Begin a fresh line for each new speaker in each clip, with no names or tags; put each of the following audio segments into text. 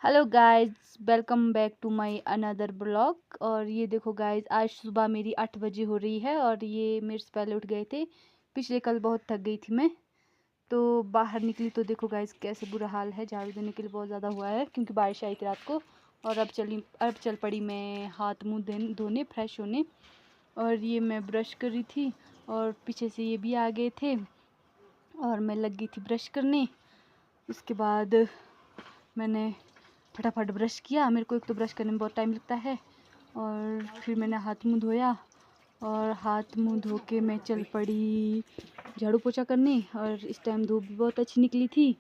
Hello guys, welcome back to my another blog. और ये देखो गाइस, आज सुबह मेरी 8 बजे हो रही है और ये मेरे से पहले उठ गए थे। पिछले कल बहुत थक गई थी मैं, तो बाहर निकली तो देखो गाइस कैसे बुरा हाल है। झाड़ू देने के लिए बहुत ज़्यादा हुआ है क्योंकि बारिश आई थी रात को। और अब चल पड़ी मैं हाथ मुँह धोने, फ्रेश होने। और ये मैं ब्रश कर रही थी और पीछे से ये भी आ गए थे और मैं लग गई थी ब्रश करने। उसके बाद मैंने फटाफट ब्रश किया। मेरे को एक तो ब्रश करने में बहुत टाइम लगता है। और फिर मैंने हाथ मुंह धोया और हाथ मुंह धो के मैं चल पड़ी झाड़ू पोछा करने। और इस टाइम धूप भी बहुत अच्छी निकली थी।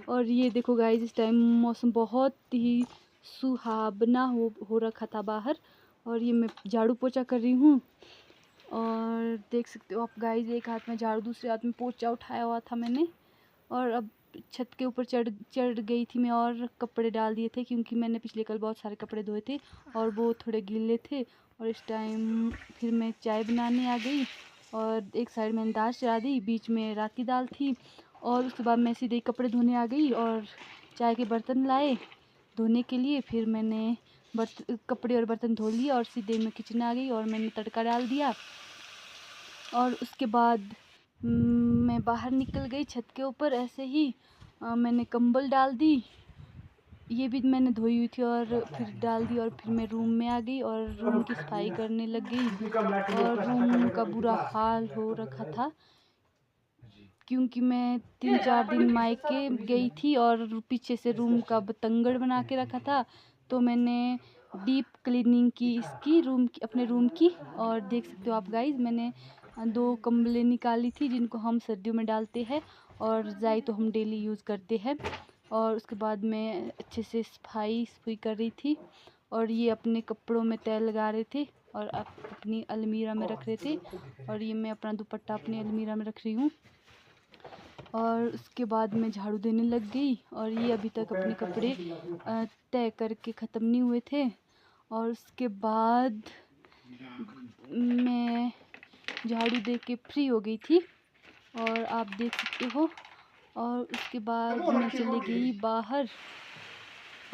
और ये देखो गाइस, इस टाइम मौसम बहुत ही सुहावना हो रखा था बाहर। और ये मैं झाड़ू पोछा कर रही हूँ और देख सकते हो आप गाइस, एक हाथ में झाड़ू दूसरे हाथ में पोछा उठाया हुआ था मैंने। और अब छत के ऊपर चढ़ चढ़ गई थी मैं और कपड़े डाल दिए थे क्योंकि मैंने पिछले कल बहुत सारे कपड़े धोए थे और वो थोड़े गीले थे। और इस टाइम फिर मैं चाय बनाने आ गई और एक साइड मैंने दाल चढ़ा दी, बीच में रात की दाल थी। और उसके बाद मैं सीधे कपड़े धोने आ गई और चाय के बर्तन लाए धोने के लिए। फिर मैंने कपड़े और बर्तन धो लिए और सीधे मैं किचन आ गई और मैंने तड़का डाल दिया। और उसके बाद मैं बाहर निकल गई छत के ऊपर ऐसे ही। मैंने कंबल डाल दी, ये भी मैंने धोई हुई थी और फिर डाल दी। और फिर मैं रूम में आ गई और रूम की सफाई करने लग गई। और रूम का बुरा हाल हो रखा था क्योंकि मैं 3-4 दिन मायके गई थी और पीछे से रूम का बतंगड़ बना के रखा था। तो मैंने डीप क्लीनिंग की इसकी रूम की, अपने रूम की। और देख सकते हो आप गाइस, मैंने 2 कंबलें निकाली थी जिनको हम सर्दियों में डालते हैं और रज़ाई तो हम डेली यूज़ करते हैं। और उसके बाद मैं अच्छे से सफाई कर रही थी और ये अपने कपड़ों में तैल लगा रहे थे और अपनी अलमीरा में रख रहे थे। और ये मैं अपना दुपट्टा अपनी अलमीरा में रख रही हूँ। और उसके बाद मैं झाड़ू देने लग गई और ये अभी तक अपने कपड़े तय करके ख़त्म नहीं हुए थे। और उसके बाद मैं झाड़ू दे के फ्री हो गई थी और आप देख सकते हो। और उसके बाद मैं चली गई बाहर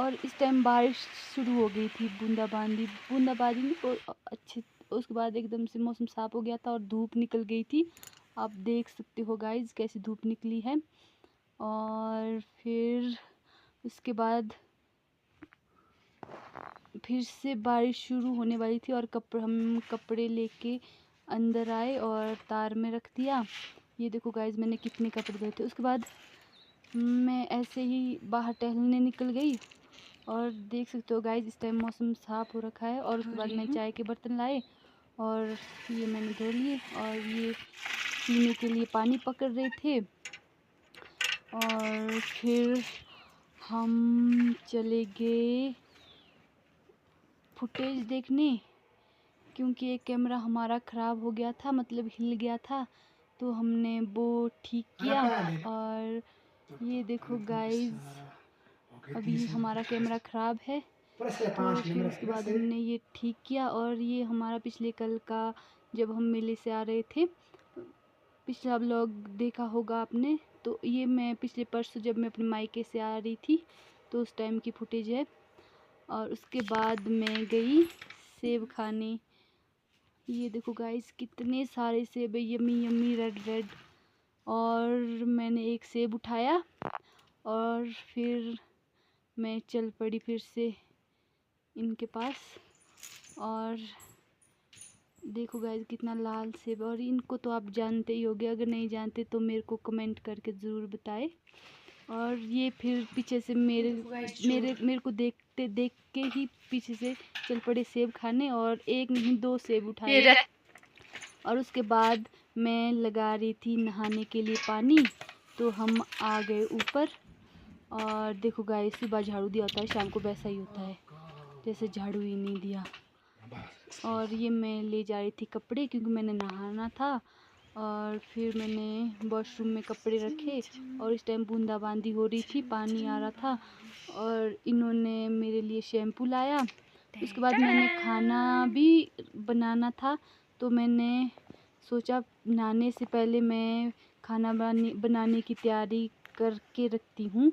और इस टाइम बारिश शुरू हो गई थी, बूंदाबांदी बूंदाबांदी नहीं, अच्छे। उसके बाद एकदम से मौसम साफ हो गया था और धूप निकल गई थी। आप देख सकते हो गाइस कैसी धूप निकली है। और फिर उसके बाद फिर से बारिश शुरू होने वाली थी और हम कपड़े लेके अंदर आए और तार में रख दिया। ये देखो गाइस, मैंने कितने कपड़े धोए थे। उसके बाद मैं ऐसे ही बाहर टहलने निकल गई और देख सकते हो गाइस, इस टाइम मौसम साफ हो रखा है। और उसके बाद मैं चाय के बर्तन लाए और ये मैंने धो लिए और ये पीने के लिए पानी पकड़ रहे थे। और फिर हम चले गए फुटेज देखने क्योंकि एक कैमरा हमारा ख़राब हो गया था, मतलब हिल गया था, तो हमने वो ठीक किया। और ये देखो गाइस, अभी हमारा कैमरा ख़राब है तो फिर उसके बाद हमने ये ठीक किया। और ये हमारा पिछले कल का, जब हम मेले से आ रहे थे, पिछला व्लॉग देखा होगा आपने। तो ये मैं पिछले परसों जब मैं अपने मायके से आ रही थी तो उस टाइम की फुटेज है। और उसके बाद मैं गई सेब खाने। ये देखो गाइस, कितने सारे सेब है, यम्मी यम्मी रेड रेड। और मैंने एक सेब उठाया और फिर मैं चल पड़ी फिर से इनके पास। और देखो गाइस कितना लाल सेब, और इनको तो आप जानते ही होगे, अगर नहीं जानते तो मेरे को कमेंट करके ज़रूर बताएं। और ये फिर पीछे से मेरे मेरे मेरे को देखते देख के ही पीछे से चल पड़े सेब खाने और एक नहीं 2 सेब उठाए। और उसके बाद मैं लगा रही थी नहाने के लिए पानी, तो हम आ गए ऊपर। और देखो गाइस, सुबह झाड़ू दिया होता है, शाम को वैसा ही होता है जैसे झाड़ू ही नहीं दिया। और ये मैं ले जा रही थी कपड़े क्योंकि मैंने नहाना था। और फिर मैंने वॉशरूम में कपड़े रखे और इस टाइम बूंदाबांदी हो रही थी, पानी आ रहा था। और इन्होंने मेरे लिए शैम्पू लाया। उसके बाद मैंने खाना भी बनाना था, तो मैंने सोचा नहाने से पहले मैं खाना बनाने की तैयारी करके रखती हूँ।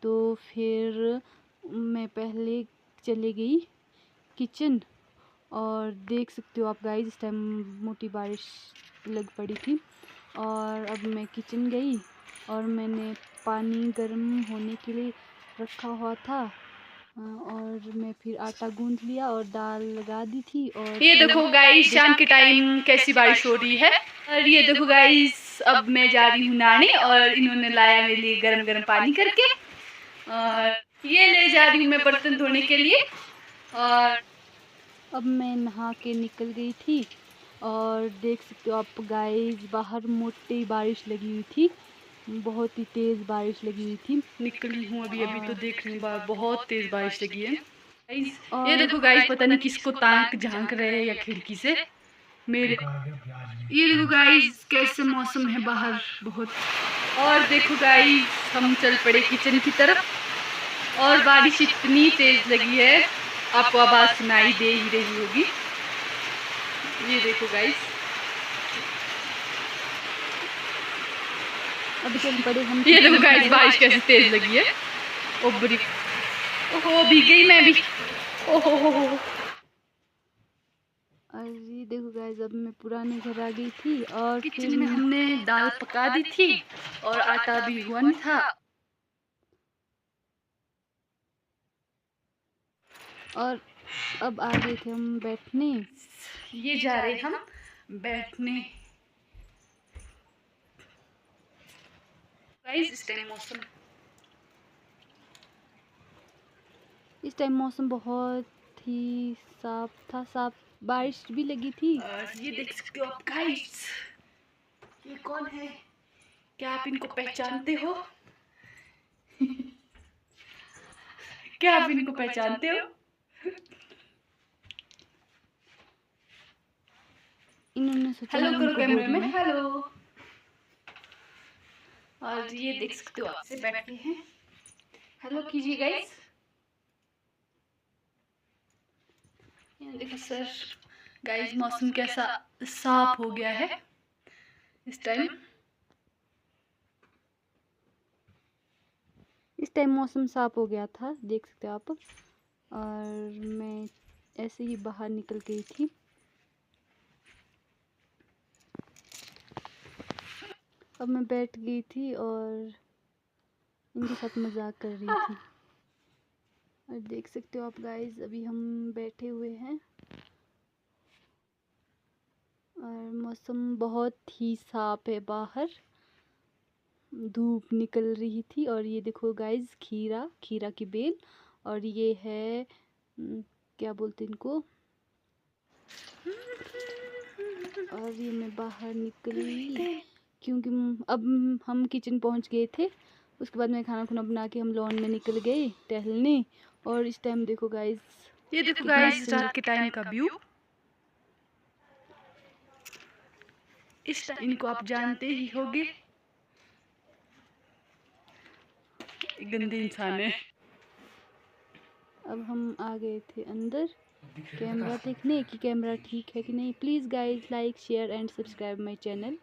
तो फिर मैं पहले चले गई किचन और देख सकते हो आप गाइस, इस टाइम मोटी बारिश लग पड़ी थी। और अब मैं किचन गई और मैंने पानी गर्म होने के लिए रखा हुआ था और मैं फिर आटा गूंद लिया और दाल लगा दी थी। और
ये देखो गाइस शाम के टाइम कैसी बारिश हो रही है। और ये देखो गाइस अब मैं जा रही हूँ नहाने और इन्होंने लाया मेरे लिए गरम गरम पानी करके और ये ले जा रही हूँ मैं बर्तन धोने के लिए। और
अब मैं नहा के निकल गई थी और देख सकते हो आप गाइस, बाहर मोटी बारिश लगी हुई थी, बहुत ही तेज बारिश लगी हुई थी।
निकली हूँ अभी अभी तो देख रही हूँ बहुत तेज बारिश लगी है।
और
ये देखो गाइस पता नहीं किसको ताक झांक रहे हैं या खिड़की से मेरे। ये देखो गाइस कैसे मौसम है बाहर बहुत। और देखो गाइस हम चल पड़े किचन की तरफ और बारिश इतनी तेज लगी है आपको आवाज सुनाई दे ही रही होगी। ये देखो गाइस
अब चल पड़े हम।
ये देखो गाइस बारिश कैसे तेज लगी है। ओ बड़ी ओहो भीग गई मैं भी। ओहो हो।
और ये देखो गाइस अब मैं पुराने घर आ गई थी और
किचन में हमने दाल पका दी थी और आटा भी हुआ नहीं था।
और अब आ गए थे हम बैठने।
ये जा रहे हम बैठने। गाइस
इस टाइम मौसम बहुत ही साफ था, साफ बारिश भी लगी थी।
ये देख सकते हो आप गाइस ये कौन है, क्या आप इनको पहचानते हो? क्या आप इनको पहचानते हो?
इन्होंने सोचा
हेलो करो
इनको
कैमरे
बोलूं
में,
मैं।
हेलो। और ये देख सकते हो आपसे बैठे हैं, हेलो कीजिए गाइस। ये देखो सर गाइस मौसम कैसा साफ हो गया है इस टाइम।
इस टाइम मौसम साफ हो गया था, देख सकते हो आप। और मैं ऐसे ही बाहर निकल गई थी। अब मैं बैठ गई थी और इनके साथ मजाक कर रही थी। और देख सकते हो आप गाइस अभी हम बैठे हुए हैं और मौसम बहुत ही साफ है बाहर, धूप निकल रही थी। और ये देखो गाइस खीरा की बेल। और ये है क्या बोलते हैं इनको। और ये मैं बाहर निकली क्योंकि अब हम किचन पहुंच गए थे। उसके बाद मैं खाना खुना बना के हम लॉन में निकल गए टहलने। और इस टाइम देखो गाइस,
ये देखो गाइस रात के टाइम का व्यू। इस इनको आप जानते ही होंगे, गंदे इंसान है।
अब हम आ गए थे अंदर कैमरा देखने कि कैमरा ठीक है कि नहीं। Please guys like share and subscribe my channel.